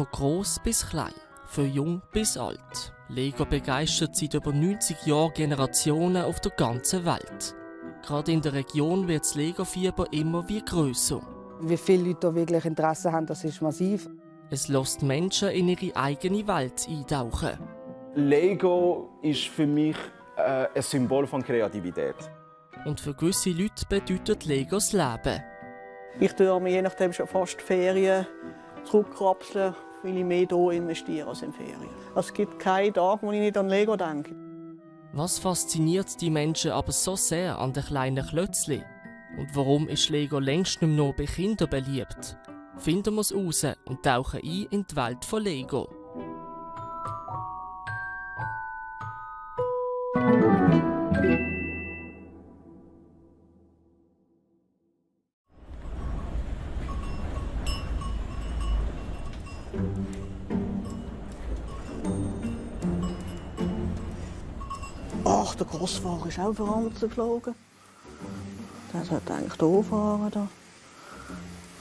Von gross bis klein, von jung bis alt. Lego begeistert seit über 90 Jahren Generationen auf der ganzen Welt. Gerade in der Region wird das Lego-Fieber immer wie grösser. Wie viele Leute da wirklich Interesse haben, das ist massiv. Es lässt Menschen in ihre eigene Welt eintauchen. Lego ist für mich ein Symbol von Kreativität. Und für gewisse Leute bedeutet Lego das Leben. Ich tue mir je nachdem schon fast Ferien zurückkrapseln, weil ich mehr hier investiere als in Ferien. Es gibt keinen Tag, wo ich nicht an Lego denke. Was fasziniert die Menschen aber so sehr an den kleinen Klötzchen? Und warum ist Lego längst nicht mehr nur bei Kindern beliebt? Finden wir es raus und tauchen ein in die Welt von Lego. Ach, der Grossfahrer ist auch voranwärts geflogen. Der sollte eigentlich hier fahren. Da.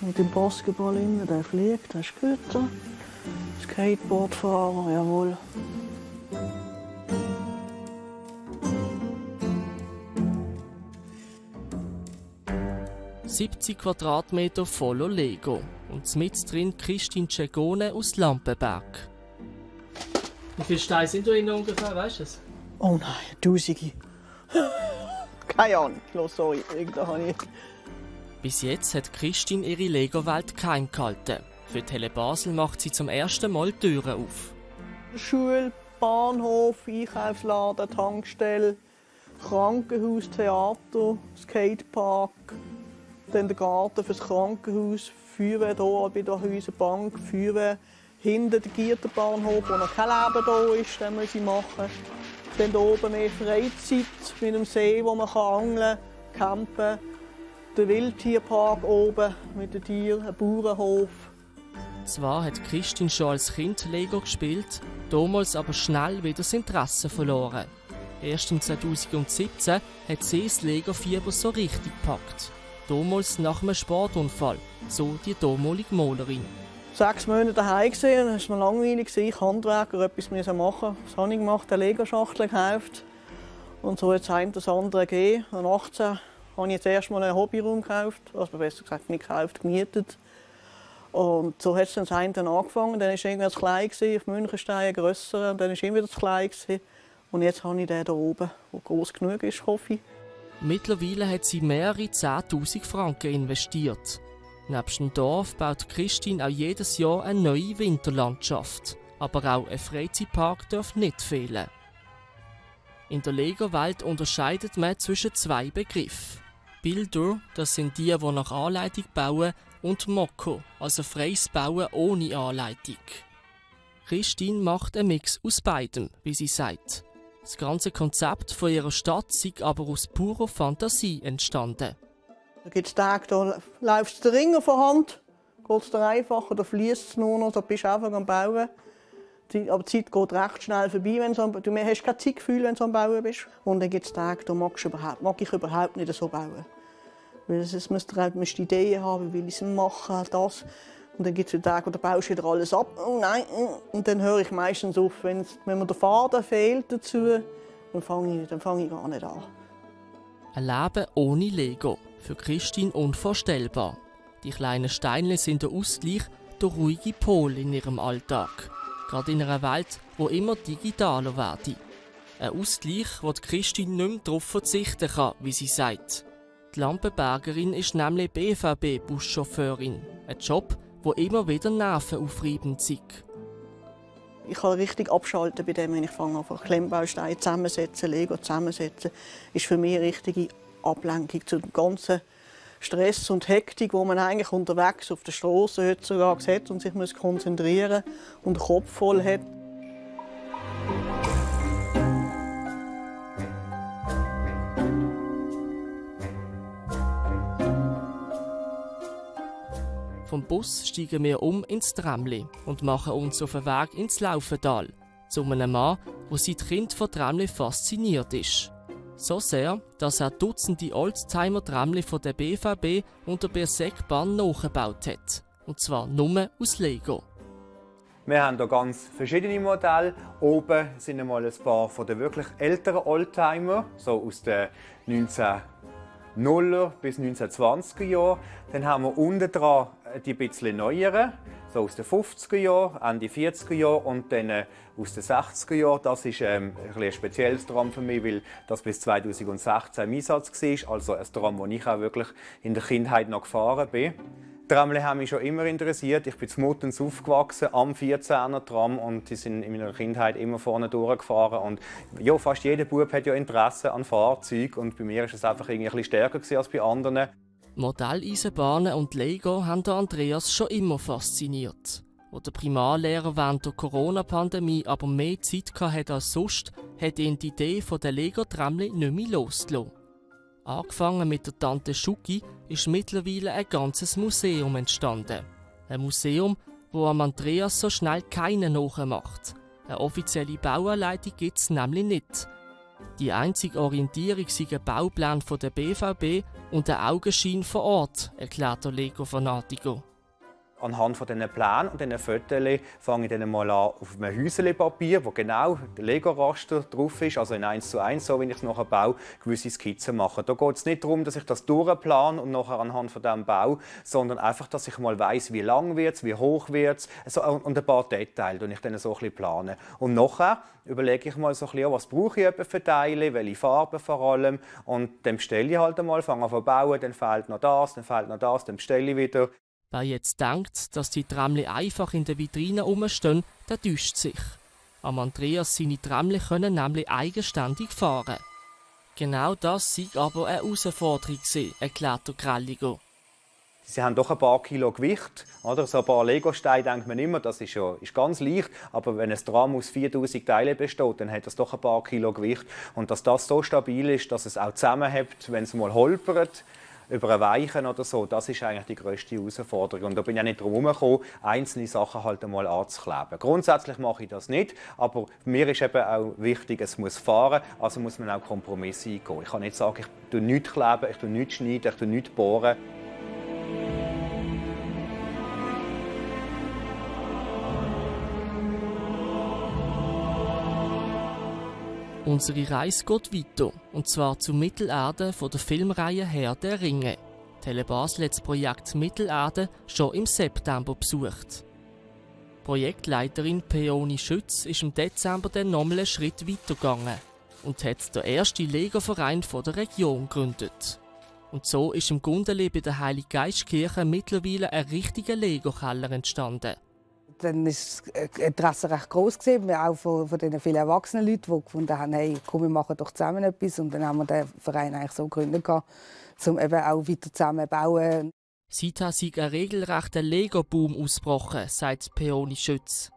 Mit dem Basketball innen, der fliegt, der ist gut. Skateboardfahrer, jawohl. «70 Quadratmeter voller Lego» und mit drin Christine Cegone aus Lampenberg. Wie viele Steine sind da innen ungefähr, weißt du es? Oh nein, Tausende. Keine Ahnung, sorry, da habe ich. Bis jetzt hat Christine ihre Lego-Welt geheim gehalten. Für Tele Basel macht sie zum ersten Mal die Türen auf. Schule, Bahnhof, Einkaufsladen, Tankstelle, Krankenhaus, Theater, Skatepark, dann der Garten fürs Krankenhaus, Feuerwehr hier bei der Häuserbank, Feuerwehr hinten der Giertenbahnhof, wo noch kein Leben da ist, den muss ich machen. Dann hier oben mehr Freizeit mit einem See, wo man angeln kann, campen. Der Wildtierpark oben mit den Tieren, ein Bauernhof. Zwar hat Christine schon als Kind Lego gespielt, damals aber schnell wieder das Interesse verloren. Erst im 2017 hat sie das Lego-Fieber so richtig gepackt. Damals nach einem Sportunfall, so die damalige Malerin. 6 Monate daheim gesehen, dann war es mir langweilig, ich Handwerker etwas machen. Was habe ich gemacht? Eine Lego-Schachtel gekauft. Und so hat es einem das andere gegeben. An 18 habe ich jetzt erst mal einen Hobbyraum gekauft, also besser gesagt nicht gekauft, gemietet. Und so hat es dann angefangen. Dann war es irgendwie zu klein, auf Münchenstein grösser, und dann war es immer wieder zu klein. Und jetzt habe ich den hier oben, der gross genug ist, hoffe ich. Mittlerweile hat sie mehrere 10'000 Franken investiert. Nebst dem Dorf baut Christine auch jedes Jahr eine neue Winterlandschaft. Aber auch ein Freizeitpark darf nicht fehlen. In der Lego-Welt unterscheidet man zwischen 2 Begriffen. Builder, das sind die nach Anleitung bauen, und Mokko, also freies Bauen ohne Anleitung. Christine macht einen Mix aus beidem, wie sie sagt. Das ganze Konzept von ihrer Stadt sei aber aus purer Fantasie entstanden. Da gibt es Tage, da läufst du den Ring von Hand, geht es dir einfacher, da fließt es nur noch, da bist du einfach am Bauen. Aber die Zeit geht recht schnell vorbei, du hast kein Zeitgefühl, wenn du am Bauen bist. Und dann gibt es Tage, da mag ich überhaupt nicht so bauen. Weil es musst du Ideen haben, wie will ich es machen, das. Und dann gibt es Tage, wo du baust wieder alles ab. Oh nein, und dann höre ich meistens auf, wenn mir der Faden fehlt dazu, dann fange ich gar nicht an. Ein Leben ohne Lego. Für Christine unvorstellbar. Die kleinen Steinchen sind der Ausgleich, der ruhige Pol in ihrem Alltag. Gerade in einer Welt, die immer digitaler wird. Ein Ausgleich, wo Christine nicht mehr darauf verzichten kann, wie sie sagt. Die Lampenbergerin ist nämlich BVB-Buschauffeurin. Ein Job, der immer wieder nervenaufreibend ist. Ich kann richtig abschalten bei dem, wenn ich fange, Klemmbausteine zusammensetzen, Lego zusammensetzen. Das ist für mich eine richtige Ablenkung zu dem ganzen Stress und Hektik, wo man eigentlich unterwegs auf der Straße heutzutage hat und sich konzentrieren muss und den Kopf voll hat. Vom Bus steigen wir ins Tramli und machen uns auf den Weg ins Laufental. Zu einem Mann, der seit Kind von Tramli fasziniert ist. So sehr, dass er Dutzende Oldtimer-Tramli von der BVB und der Bersegbahn nachgebaut hat. Und zwar nur aus Lego. Wir haben hier ganz verschiedene Modelle. Oben sind einmal ein paar von den wirklich älteren Oldtimer, so aus den 1900er bis 1920er Jahren. Dann haben wir unten dran die bisschen neueren, so aus den 50er Jahren, Ende 40er Jahre und dann aus den 60er Jahren. Das ist ein spezielles Tram für mich, weil das bis 2016 im Einsatz war. Also ein Tram, das ich auch wirklich in der Kindheit noch gefahren bin. Tramli haben mich schon immer interessiert. Ich bin zu Muttens aufgewachsen am 14er Tram und die sind in meiner Kindheit immer vorne durchgefahren. Und ja, fast jeder Bub hat ja Interesse an Fahrzeugen und bei mir ist es einfach irgendwie ein bisschen stärker als bei anderen. Modelleisenbahnen und Lego haben Andreas schon immer fasziniert. Als der Primarlehrer während der Corona-Pandemie aber mehr Zeit hatte als sonst, hat ihn die Idee der Lego-Tramli nicht mehr losgelassen. Angefangen mit der Tante Schuki ist mittlerweile ein ganzes Museum entstanden. Ein Museum, wo am Andreas so schnell keinen nachmacht. Eine offizielle Bauanleitung gibt es nämlich nicht. Die einzige Orientierung sei ein Bauplan der BVB und ein Augenschein vor Ort, erklärt der Lego-Fanatiker. Anhand von diesen Plänen und diesen Fotos fange ich dann mal an auf einem Häuserpapier, wo genau der Lego-Raster drauf ist, also in 1:1, so wie ich es nachher baue, gewisse Skizzen machen. Da geht es nicht darum, dass ich das durchplane und nachher anhand von diesem baue, sondern einfach, dass ich mal weiss, wie lang wird es, wie hoch wird es und ein paar Details, die ich dann so ein bisschen plane. Und nachher überlege ich mal so ein bisschen, was brauche ich für Teile, welche Farben vor allem, und dann bestelle ich halt einmal, fange an zu bauen, dann fehlt noch das, dann bestelle ich wieder. Wer jetzt denkt, dass die Tramli einfach in der Vitrine rumstehen, der täuscht sich. Am Andreas seine Tramli können nämlich eigenständig fahren. Genau das sei aber eine Herausforderung, erklärt der Grelliger. Sie haben doch ein paar Kilo Gewicht. Oder? So ein paar Lego-Steine denkt man immer, das ist ganz leicht. Aber wenn ein Tram aus 4000 Teilen besteht, dann hat das doch ein paar Kilo Gewicht. Und dass das so stabil ist, dass es auch zusammenhält, wenn es mal holpert, über ein Weichen oder so, das ist eigentlich die grösste Herausforderung. Und da bin ich ja nicht drum herumgekommen, einzelne Sachen halt einmal anzukleben. Grundsätzlich mache ich das nicht, aber mir ist eben auch wichtig, es muss fahren, also muss man auch Kompromisse eingehen. Ich kann nicht sagen, ich tue nichts kleben, ich tue nichts schneiden, ich tue nichts bohren. Unsere Reise geht weiter, und zwar zur Mittelerde von der Filmreihe Herr der Ringe. Tele Basel hat das Projekt Mittelerde schon im September besucht. Projektleiterin Peony Schütz ist im Dezember dann nochmal einen Schritt weitergegangen und hat den ersten Lego-Verein der Region gegründet. Und so ist im Gundeli bei der Heiliggeistkirche mittlerweile ein richtiger Lego-Keller entstanden. Dann war das Interesse recht gross, auch von den vielen erwachsenen Leuten, die gefunden haben, hey, komm, wir machen doch zusammen etwas. Und dann haben wir den Verein eigentlich so gegründet, um eben auch weiter zusammen zu bauen. Seither sei ein regelrechter Lego-Boom ausgebrochen, sagt Peony Schütz.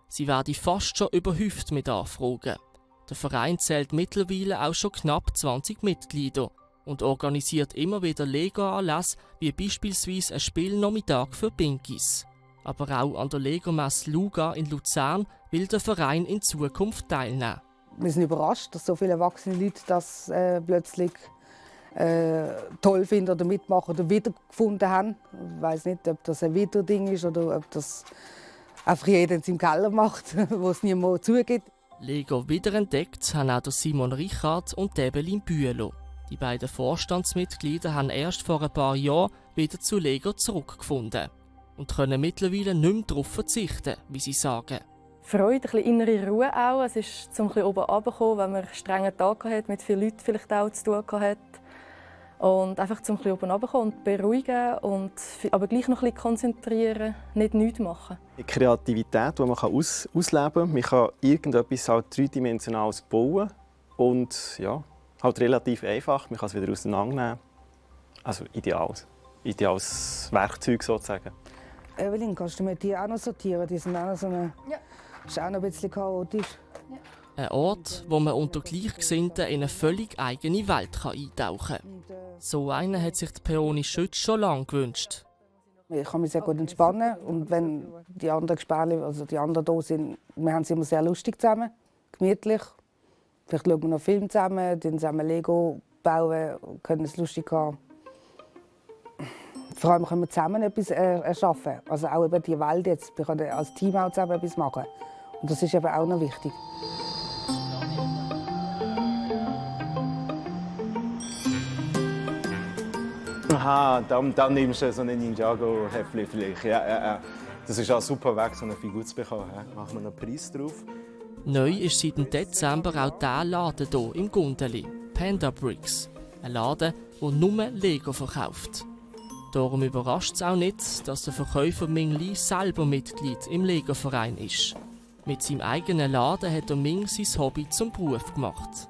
Sie werde fast schon überhäuft mit Anfragen. Der Verein zählt mittlerweile auch schon knapp 20 Mitglieder und organisiert immer wieder Lego-Anlässe, wie beispielsweise ein Spielnachmittag für Pinkies. Aber auch an der Lego-Messe Luga in Luzern will der Verein in Zukunft teilnehmen. Wir sind überrascht, dass so viele erwachsene Leute das plötzlich toll finden oder mitmachen oder wiedergefunden haben. Ich weiss nicht, ob das ein Wiederding ist oder ob das einfach jeder in seinem Keller macht, wo es niemand zugibt. Lego wiederentdeckt haben auch Simon Richard und Evelyn Bülow. Die beiden Vorstandsmitglieder haben erst vor ein paar Jahren wieder zu Lego zurückgefunden und können mittlerweile nicht mehr darauf verzichten, wie sie sagen. Freude, ein bisschen innere Ruhe auch. Es ist zum ein bisschen oben runtergekommen, wenn man einen strengen Tag hatte, mit vielen Leuten vielleicht auch zu tun hatte. Und einfach zum ein bisschen oben runterkommen und beruhigen, aber gleich noch ein bisschen konzentrieren, nicht nichts machen. Die Kreativität, die man ausleben kann. Man kann irgendetwas halt dreidimensionales bauen und ja, halt relativ einfach. Man kann es wieder auseinandernehmen. Also ideales Werkzeug sozusagen. Evelyn, kannst du mit dir auch noch sortieren? Die sind auch noch so eine... Ja. Ist auch noch ein bisschen chaotisch. Ja. Ein Ort, wo man unter Gleichgesinnten in eine völlig eigene Welt eintauchen kann. So einen hat sich die Peony Schütz schon lange gewünscht. Ich kann mich sehr gut entspannen. Und wenn die anderen Gespälle, also die anderen hier sind, wir haben es immer sehr lustig zusammen, gemütlich. Vielleicht schauen wir noch Film zusammen, dann zusammen Lego bauen, können es lustig haben. vor allem können wir zusammen etwas erschaffen. Also auch eben die Welt jetzt. Wir können als Team auch zusammen etwas machen. Und das ist eben auch noch wichtig. Aha, dann nimmst du so einen Ninjago-Häppchen vielleicht. Ja. Das ist auch super Weg, so eine Figur zu bekommen. Ja. Machen wir einen Preis drauf. Neu ist seit dem Dezember auch dieser Laden hier im Gundeli, Panda Bricks. Ein Laden, der nur Lego verkauft. Darum überrascht es auch nicht, dass der Verkäufer Ming Li selber Mitglied im Lego-Verein ist. Mit seinem eigenen Laden hat Ming sein Hobby zum Beruf gemacht.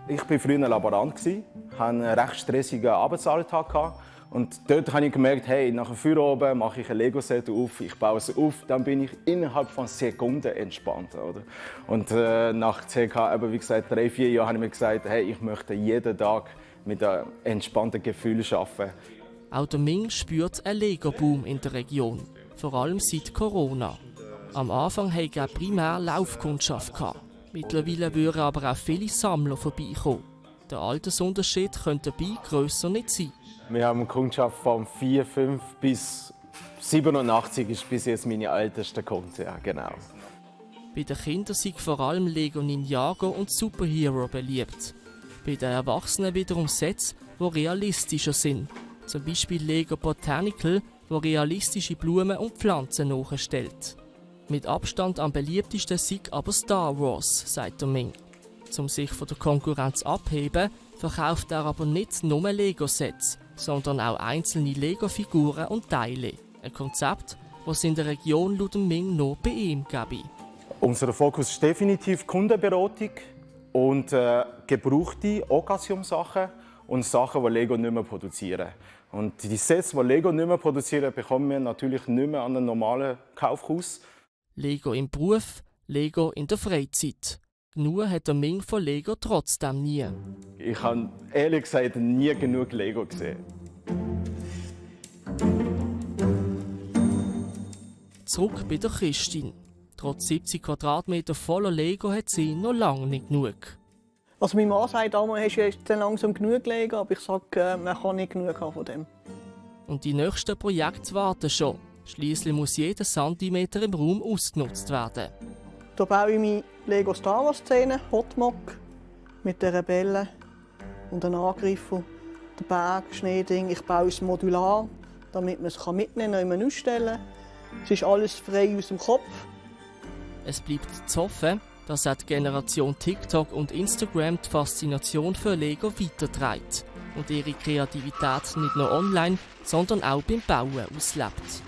Ich war früher Laborant, hatte einen recht stressigen Arbeitsalltag. Und dort habe ich gemerkt, hey, nach dem Feierabend mache ich ein Lego-Set auf, ich baue es auf, dann bin ich innerhalb von Sekunden entspannt. Oder? Und nach ca. wie gesagt, 3-4 Jahren habe ich mir gesagt, hey, ich möchte jeden Tag mit einem entspannten Gefühl arbeiten. Auch der Ming spürt einen Lego-Boom in der Region, vor allem seit Corona. Am Anfang hatte er primär Laufkundschaft. Mittlerweile würden aber auch viele Sammler vorbeikommen. Der Altersunterschied könnte dabei grösser nicht sein. Wir haben eine Kundschaft von 4, 5 bis 87 ist bis jetzt meine älteste Kunde, ja, genau. Bei den Kindern sind vor allem Lego Ninjago und Superhero beliebt. Bei den Erwachsenen wiederum Sets, die realistischer sind. Zum Beispiel Lego Botanical, wo realistische Blumen und Pflanzen nachstellt. Mit Abstand am beliebtesten sei aber Star Wars, sagt der Ming. Um sich von der Konkurrenz abzuheben, verkauft er aber nicht nur Lego-Sets, sondern auch einzelne Lego-Figuren und Teile. Ein Konzept, das es in der Region laut Ming nur bei ihm gäbe. Unser Fokus ist definitiv Kundenberatung und gebrauchte Occasion-Sachen und Sachen, die Lego nicht mehr produzieren. Und die Sets, die Lego nicht mehr produzieren, bekommen wir natürlich nicht mehr an einem normalen Kaufhaus. Lego im Beruf, Lego in der Freizeit. Genug hat der Ming von Lego trotzdem nie. Ich habe ehrlich gesagt nie genug Lego gesehen. Zurück bei der Christine. Trotz 70 Quadratmeter voller Lego hat sie noch lange nicht genug. Also mein Mann sagt einmal, hast du jetzt langsam genug Lego, aber ich sage, man kann nicht genug haben von dem. Und die nächsten Projekte warten schon. Schliesslich muss jeder Zentimeter im Raum ausgenutzt werden. Hier baue ich meine Lego Star Wars Szene, Hotmock, mit den Rebellen und den Angriffen, den Berg, Schneeding. Ich baue es modular, damit man es mitnehmen und ausstellen kann. Es ist alles frei aus dem Kopf. Es bleibt zu hoffen, dass auch die Generation TikTok und Instagram die Faszination für Lego weiterträgt und ihre Kreativität nicht nur online, sondern auch beim Bauen auslebt.